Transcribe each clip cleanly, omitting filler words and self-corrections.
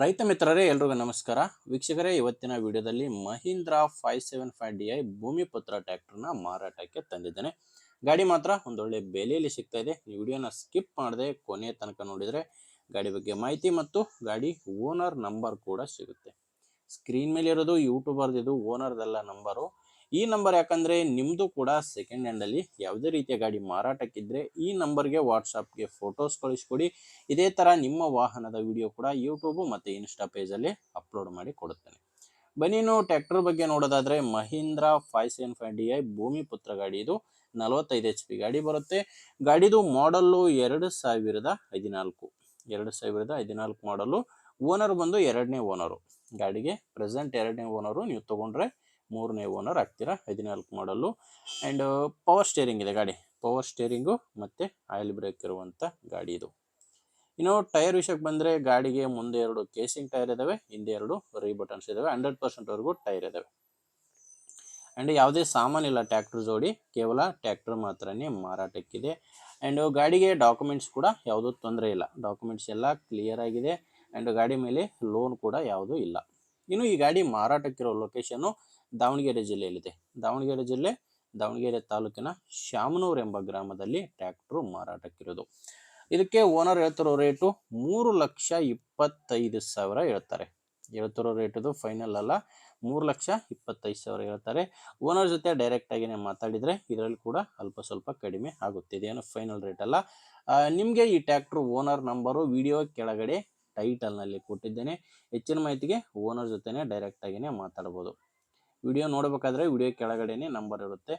ರೈತ ಮಿತ್ರರೇ ಎಲ್ರಿಗೂ ನಮಸ್ಕಾರ. ವೀಕ್ಷಕರೇ, ಇವತ್ತಿನ ವಿಡಿಯೋದಲ್ಲಿ ಮಹೀಂದ್ರಾ 575DI ಭೂಮಿಪುತ್ರ ಟ್ರ್ಯಾಕ್ಟರ್ನ ಮಾರಾಟಕ್ಕೆ ತಂದಿದ್ದೇನೆ. ಗಾಡಿ ಮಾತ್ರ ಒಂದೊಳ್ಳೆ ಬೆಲೆಯಲ್ಲಿ ಸಿಗ್ತಾ ಇದೆ. ಈ ವಿಡಿಯೋನ ಸ್ಕಿಪ್ ಮಾಡದೆ ಕೊನೆಯ ತನಕ ನೋಡಿದರೆ ಗಾಡಿ ಬಗ್ಗೆ ಮಾಹಿತಿ ಮತ್ತು ಗಾಡಿ ಓನರ್ ನಂಬರ್ ಕೂಡ ಸಿಗುತ್ತೆ. ಸ್ಕ್ರೀನ್ ಮೇಲೆ ಇರೋದು ಯೂಟ್ಯೂಬರ್ದು ಓನರ್ದೆಲ್ಲ ನಂಬರು. ಈ ನಂಬರ್ ಯಾಕಂದರೆ ನಿಮ್ಮದು ಕೂಡ ಸೆಕೆಂಡ್ ಹ್ಯಾಂಡಲ್ಲಿ ಯಾವುದೇ ರೀತಿಯ ಗಾಡಿ ಮಾರಾಟಕ್ಕಿದ್ದರೆ ಈ ನಂಬರ್ಗೆ ವಾಟ್ಸಪ್ಗೆ ಫೋಟೋಸ್ ಕಳಿಸ್ಕೊಡಿ. ಇದೇ ಥರ ನಿಮ್ಮ ವಾಹನದ ವಿಡಿಯೋ ಕೂಡ ಯೂಟ್ಯೂಬು ಮತ್ತು ಇನ್ಸ್ಟಾ ಪೇಜಲ್ಲಿ ಅಪ್ಲೋಡ್ ಮಾಡಿ ಕೊಡುತ್ತೇನೆ. ಬನ್ನಿ, ಇನ್ನು ಟ್ರ್ಯಾಕ್ಟರ್ ಬಗ್ಗೆ ನೋಡೋದಾದರೆ ಮಹೀಂದ್ರಾ 575DI ಭೂಮಿಪುತ್ರ ಗಾಡಿ. ಇದು 45 HP ಗಾಡಿ ಬರುತ್ತೆ. ಗಾಡಿದು ಮಾಡಲ್ಲು 2014 ಮಾಡಲು. ಓನರ್ ಬಂದು ಎರಡನೇ ಓನರು. ಗಾಡಿಗೆ ಪ್ರೆಸೆಂಟ್ ಎರಡನೇ ಓನರು, ನೀವು ತೊಗೊಂಡ್ರೆ ಮೂರನೇ ಓನರ್ ಆಗ್ತೀರಾ. 14 ಮಾಡಲ್ಲು. ಆ್ಯಂಡ್ ಪವರ್ ಸ್ಟೇರಿಂಗ್ ಇದೆ ಗಾಡಿ. ಪವರ್ ಸ್ಟೇರಿಂಗು ಮತ್ತು ಆಯಿಲ್ ಬ್ರೇಕ್ ಇರುವಂಥ ಗಾಡಿ ಇದು. ಇನ್ನು ಟೈರ್ ವಿಷಯಕ್ಕೆ ಬಂದರೆ ಗಾಡಿಗೆ ಮುಂದೆ 2 ಕೇಸಿಂಗ್ ಟೈರ್ ಇದ್ದಾವೆ, ಹಿಂದೆ 2 ರೀ ಬಟನ್ಸ್ ಇದ್ದಾವೆ. 100%ವರೆಗೂ ಟೈರ್ ಇದ್ದಾವೆ. ಆ್ಯಂಡ್ ಯಾವುದೇ ಸಾಮಾನಿಲ್ಲ ಟ್ರ್ಯಾಕ್ಟರ್ ಜೋಡಿ, ಕೇವಲ ಟ್ರ್ಯಾಕ್ಟರ್ ಮಾತ್ರನೇ ಮಾರಾಟಕ್ಕಿದೆ. ಆ್ಯಂಡ್ ಗಾಡಿಗೆ ಡಾಕ್ಯುಮೆಂಟ್ಸ್ ಕೂಡ ಯಾವುದೂ ತೊಂದರೆ ಇಲ್ಲ. ಡಾಕ್ಯುಮೆಂಟ್ಸ್ ಎಲ್ಲ ಕ್ಲಿಯರ್ ಆಗಿದೆ. ಆ್ಯಂಡ್ ಗಾಡಿ ಮೇಲೆ ಲೋನ್ ಕೂಡ ಯಾವುದೂ ಇಲ್ಲ. ಇನ್ನು ಈ ಗಾಡಿ ಮಾರಾಟಕ್ಕಿರೋ ಲೊಕೇಶನ್ನು ದಾವಣಗೆರೆ ಜಿಲ್ಲೆಯಲ್ಲಿದೆ. ದಾವಣಗೆರೆ ಜಿಲ್ಲೆ, ದಾವಣಗೆರೆ ತಾಲೂಕಿನ ಶಾಮನೂರು ಎಂಬ ಗ್ರಾಮದಲ್ಲಿ ಟ್ರ್ಯಾಕ್ಟ್ರು ಮಾರಾಟಕ್ಕಿರೋದು. ಇದಕ್ಕೆ ಓನರ್ ಹೇಳ್ತಿರೋ ರೇಟು 3,25,000 ಹೇಳ್ತಾರೆ. ಹೇಳ್ತಿರೋ ರೇಟದು ಫೈನಲ್ ಅಲ್ಲ, 3,25,000 ಹೇಳ್ತಾರೆ. ಓನರ್ ಜೊತೆ ಡೈರೆಕ್ಟಾಗಿಯೇ ಮಾತಾಡಿದರೆ ಇದರಲ್ಲಿ ಕೂಡ ಅಲ್ಪ ಸ್ವಲ್ಪ ಕಡಿಮೆ ಆಗುತ್ತೆ. ಇದೇನು ಫೈನಲ್ ರೇಟ್ ಅಲ್ಲ. ನಿಮಗೆ ಈ ಟ್ರ್ಯಾಕ್ಟ್ರು ಓನರ್ ನಂಬರು ವಿಡಿಯೋ ಕೆಳಗಡೆ ಟೈಟಲ್ನಲ್ಲಿ ಕೊಟ್ಟಿದ್ದೇನೆ. ಹೆಚ್ಚಿನ ಮಾಹಿತಿಗೆ ಓನರ್ ಜೊತೆನೇ ಡೈರೆಕ್ಟಾಗಿಯೇ ಮಾತಾಡ್ಬೋದು. ವಿಡಿಯೋ ನೋಡಬೇಕಾದ್ರೆ ವಿಡಿಯೋ ಕೆಳಗಡೆನೇ ನಂಬರ್ ಇರುತ್ತೆ.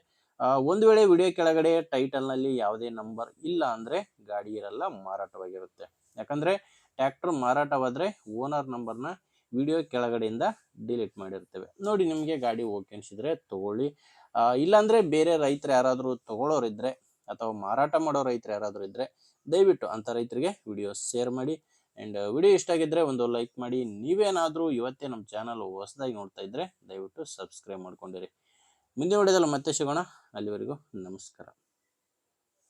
ಒಂದು ವೇಳೆ ವಿಡಿಯೋ ಕೆಳಗಡೆ ಟೈಟಲ್ನಲ್ಲಿ ಯಾವುದೇ ನಂಬರ್ ಇಲ್ಲ ಅಂದರೆ ಗಾಡಿ ಇರಲ್ಲ, ಮಾರಾಟವಾಗಿರುತ್ತೆ. ಯಾಕಂದರೆ ಟ್ರ್ಯಾಕ್ಟರ್ ಮಾರಾಟವಾದರೆ ಓನರ್ ನಂಬರ್ನ ವಿಡಿಯೋ ಕೆಳಗಡೆಯಿಂದ ಡಿಲೀಟ್ ಮಾಡಿರ್ತೇವೆ. ನೋಡಿ, ನಿಮಗೆ ಗಾಡಿ ಓಕೆ ಅನಿಸಿದರೆ ತೊಗೊಳ್ಳಿ. ಇಲ್ಲಾಂದರೆ ಬೇರೆ ರೈತರು ಯಾರಾದರೂ ತೊಗೊಳ್ಳೋರಿದ್ದರೆ ಅಥವಾ ಮಾರಾಟ ಮಾಡೋ ರೈತರು ಯಾರಾದರೂ ಇದ್ದರೆ ದಯವಿಟ್ಟು ಅಂಥ ರೈತರಿಗೆ ವಿಡಿಯೋ ಶೇರ್ ಮಾಡಿ. ಆ್ಯಂಡ್ ವಿಡಿಯೋ ಇಷ್ಟ ಆಗಿದ್ದರೆ ಒಂದು ಲೈಕ್ ಮಾಡಿ. ನೀವೇನಾದರೂ ಇವತ್ತೇ ನಮ್ಮ ಚಾನಲ್ ಹೊಸದಾಗಿ ನೋಡ್ತಾ ಇದ್ದರೆ ದಯವಿಟ್ಟು ಸಬ್ಸ್ಕ್ರೈಬ್ ಮಾಡ್ಕೊಂಡಿರಿ. ಮುಂದಿನ ವಿಡಿಯೋದಲ್ಲಿ ಮತ್ತೆ ಸಿಗೋಣ. ಅಲ್ಲಿವರೆಗೂ ನಮಸ್ಕಾರ.